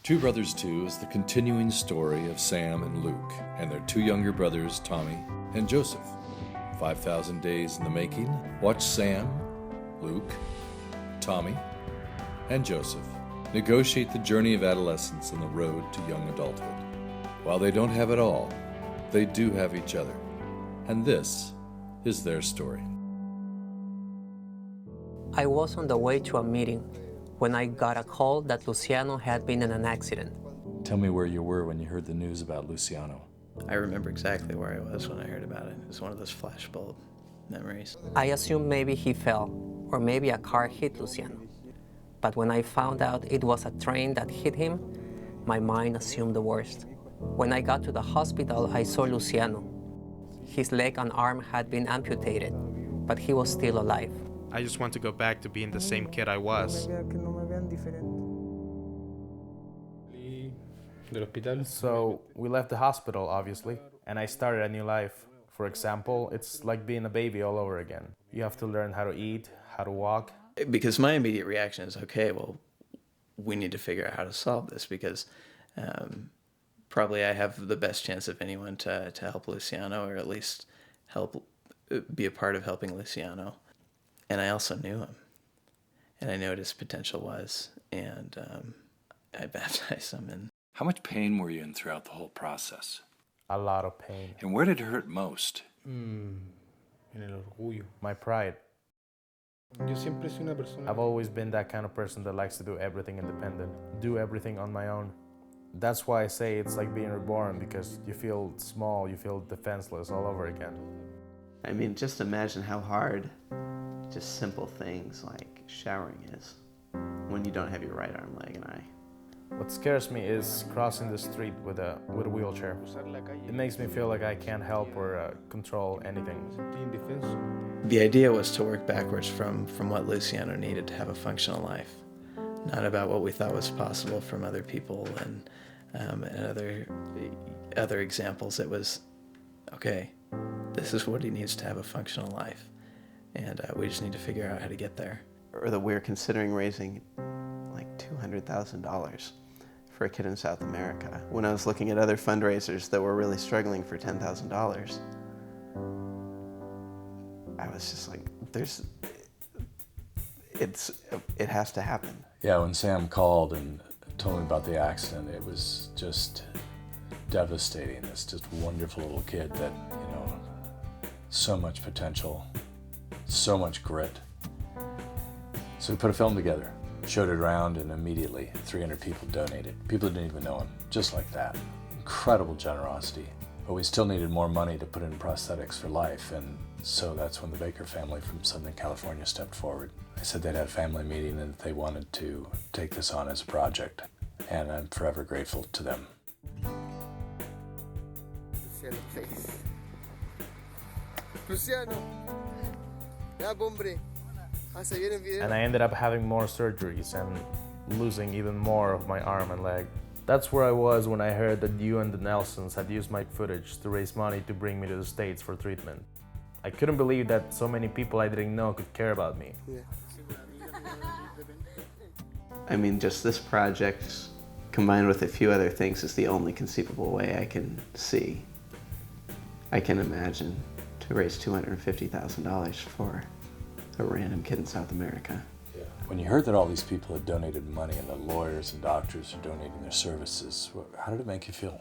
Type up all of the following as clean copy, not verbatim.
Two Brothers 2 is the continuing story of Sam and Luke and their two younger brothers, Tommy and Joseph. 5,000 days in the making. Watch Sam, Luke, Tommy, and Joseph negotiate the journey of adolescence and the road to young adulthood. While they don't have it all, they do have each other. And this is their story. I was on the way to a meeting when I got a call that Luciano had been in an accident. Tell me where you were when you heard the news about Luciano. I remember exactly where I was when I heard about it. It was one of those flashbulb memories. I assumed maybe he fell, or maybe a car hit Luciano. But when I found out it was a train that hit him, my mind assumed the worst. When I got to the hospital, I saw Luciano. His leg and arm had been amputated, but he was still alive. I just want to go back to being the same kid I was. So we left the hospital, obviously, and I started a new life. For example, it's like being a baby all over again. You have to learn how to eat, how to walk. Because my immediate reaction is, okay, well, we need to figure out how to solve this because probably I have the best chance of anyone to help Luciano, or at least be a part of helping Luciano. And I also knew him, and I knew what his potential was, and I baptized him. And How much pain were you in throughout the whole process? A lot of pain. And where did it hurt most? En el orgullo. My pride. Yo siempre soy una persona. I've always been that kind of person that likes to do everything independent, do everything on my own. That's why I say it's like being reborn, because you feel small, you feel defenseless all over again. I mean, just imagine how hard just simple things like showering is when you don't have your right arm, leg, and eye. What scares me is crossing the street with a wheelchair. It makes me feel like I can't help or control anything. the idea was to work backwards from what Luciano needed to have a functional life, not about what we thought was possible from other people and other examples. It was, okay, this is what he needs to have a functional life, and we just need to figure out how to get there. Or that we're considering raising like $200,000 for a kid in South America. When I was looking at other fundraisers that were really struggling for $10,000, I was just like, it has to happen. Yeah, when Sam called and told me about the accident, it was just devastating. This just wonderful little kid that, so much potential, so much grit. So we put a film together, showed it around, and immediately 300 people donated. People didn't even know him, just like that. Incredible generosity. But we still needed more money to put in prosthetics for life, and so that's when the Baker family from Southern California stepped forward. They said they'd had a family meeting and that they wanted to take this on as a project, and I'm forever grateful to them. Luciano, ya hombre, hace bien el video. And I ended up having more surgeries and losing even more of my arm and leg. That's where I was when I heard that you and the Nelsons had used my footage to raise money to bring me to the States for treatment. I couldn't believe that so many people I didn't know could care about me. Yeah. I mean, just this project, combined with a few other things, is the only conceivable way I can see. I can imagine to raise $250,000 for a random kid in South America. When you heard that all these people had donated money and that lawyers and doctors are donating their services, how did it make you feel?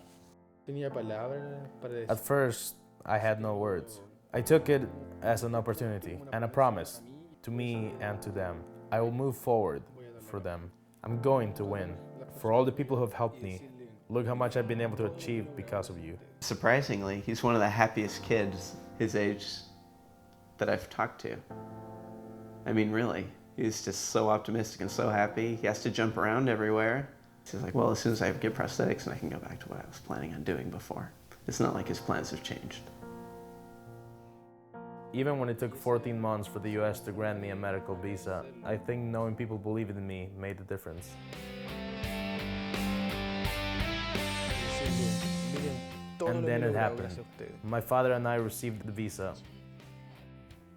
At first, I had no words. I took it as an opportunity and a promise to me and to them. I will move forward for them. I'm going to win. For all the people who have helped me, look how much I've been able to achieve because of you. Surprisingly, he's one of the happiest kids his age that I've talked to. I mean, really, he's just so optimistic and so happy. He has to jump around everywhere. He's like, well, as soon as I get prosthetics, and I can go back to what I was planning on doing before. It's not like his plans have changed. Even when it took 14 months for the US to grant me a medical visa, I think knowing people believed in me made the difference. And then it happened. My father and I received the visa.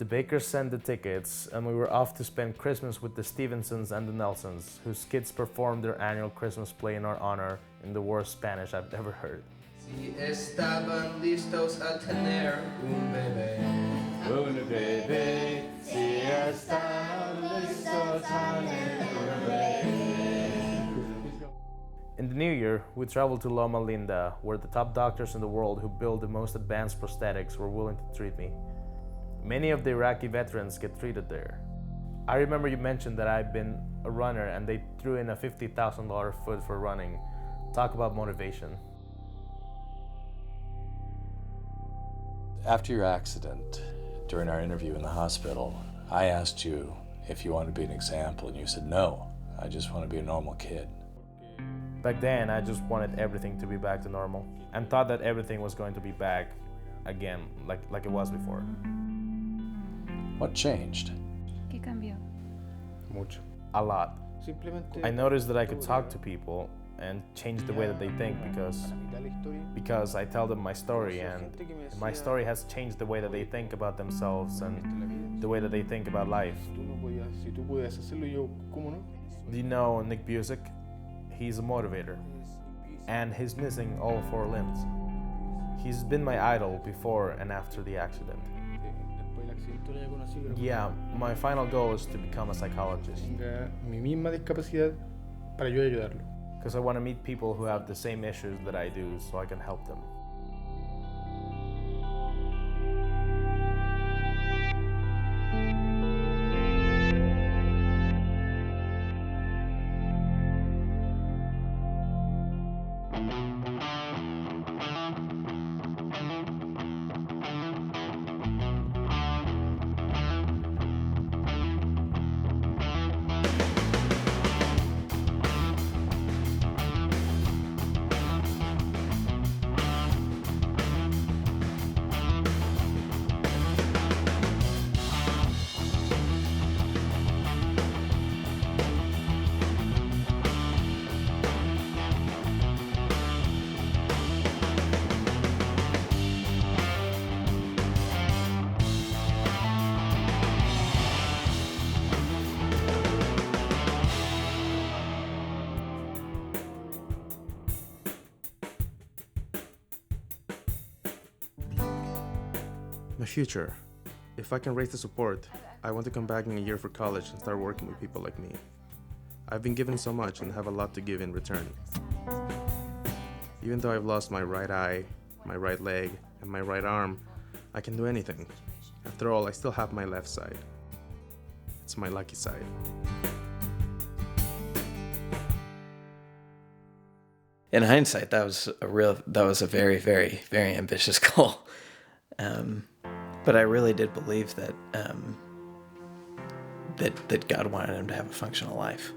The bakers sent the tickets, and we were off to spend Christmas with the Stevensons and the Nelsons, whose kids performed their annual Christmas play in our honor in the worst Spanish I've ever heard. Si estaban listos a tener un bebé. Un bebé. Si estaban listos a tener un bebé. In the new year, we traveled to Loma Linda, where the top doctors in the world who build the most advanced prosthetics were willing to treat me. Many of the Iraqi veterans get treated there. I remember you mentioned that I've been a runner and they threw in a $50,000 foot for running. Talk about motivation. After your accident, during our interview in the hospital, I asked you if you wanted to be an example, and you said, no, I just want to be a normal kid. Back then, I just wanted everything to be back to normal and thought that everything was going to be back again, like it was before. What changed? ¿Qué cambió? Mucho. A lot. Simplemente I noticed that I could talk to people and change the way that they think because I tell them my story, and my story has changed the way that they think about themselves and the way that they think about life. Si tú puedes hacerlo, yo, ¿cómo no? Do you know Nick Busick? He's a motivator, and he's missing all 4 limbs. He's been my idol before and after the accident. Yeah, my final goal is to become a psychologist. Tenga mi misma discapacidad para yo ayudarlo. Because I want to meet people who have the same issues that I do so I can help them. My future. If I can raise the support, I want to come back in a year for college and start working with people like me. I've been given so much and have a lot to give in return. Even though I've lost my right eye, my right leg, and my right arm, I can do anything. After all, I still have my left side. It's my lucky side. In hindsight, that was a very, very, very ambitious goal. But I really did believe that that God wanted him to have a functional life,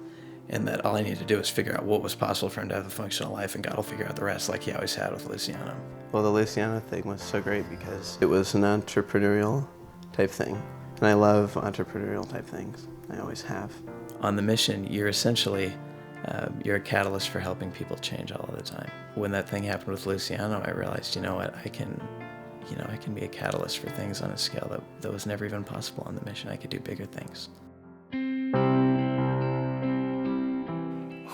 and that all I needed to do was figure out what was possible for him to have a functional life, and God will figure out the rest, like he always had with Luciano. Well, the Luciano thing was so great because it was an entrepreneurial type thing, and I love entrepreneurial type things. I always have. On the mission, you're essentially you're a catalyst for helping people change all of the time. When that thing happened with Luciano, I realized, you know what, I can be a catalyst for things on a scale that was never even possible on the mission. I could do bigger things.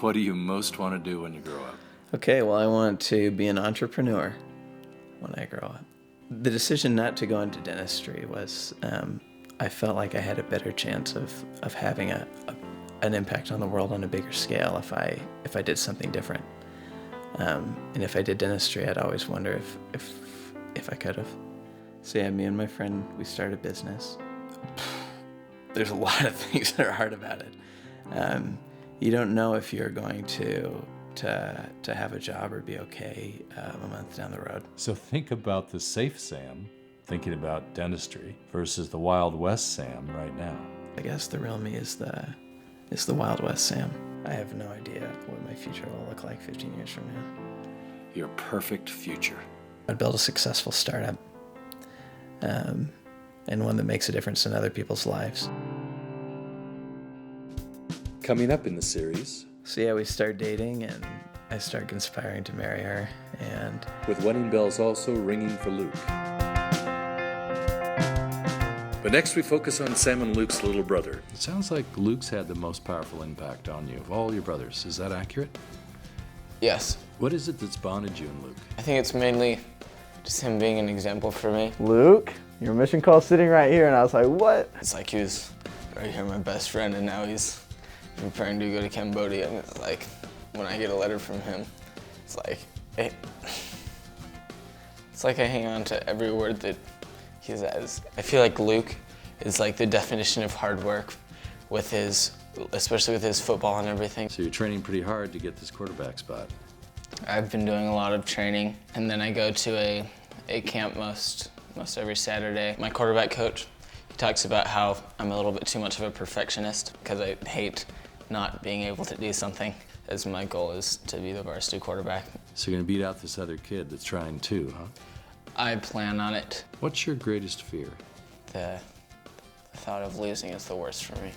What do you most want to do when you grow up? Okay, well, I want to be an entrepreneur when I grow up. The decision not to go into dentistry was, I felt like I had a better chance of having an impact on the world on a bigger scale if I did something different. And if I did dentistry, I'd always wonder if I could have. So yeah, me and my friend, we started a business. There's a lot of things that are hard about it. You don't know if you're going to have a job or be okay a month down the road. So think about the safe Sam, thinking about dentistry, versus the Wild West Sam right now. I guess the real me is the Wild West Sam. I have no idea what my future will look like 15 years from now. Your perfect future. I'd build a successful startup, and one that makes a difference in other people's lives. Coming up in the series. So yeah, we start dating, and I start conspiring to marry her, and with wedding bells also ringing for Luke. But next we focus on Salmon, Luke's little brother. It sounds like Luke's had the most powerful impact on you of all your brothers. Is that accurate? Yes. What is it that's bonded you and Luke? I think it's mainly just him being an example for me. Luke, your mission call's sitting right here, and I was like, what? It's like he was right here, my best friend, and now he's preparing to go to Cambodia. And it's like, when I get a letter from him, it's like I hang on to every word that he says. I feel like Luke is like the definition of hard work with especially with his football and everything. So you're training pretty hard to get this quarterback spot. I've been doing a lot of training, and then I go to a camp most every Saturday. My quarterback coach, he talks about how I'm a little bit too much of a perfectionist because I hate not being able to do something, as my goal is to be the varsity quarterback. So you're gonna beat out this other kid that's trying too, huh? I plan on it. What's your greatest fear? The thought of losing is the worst for me.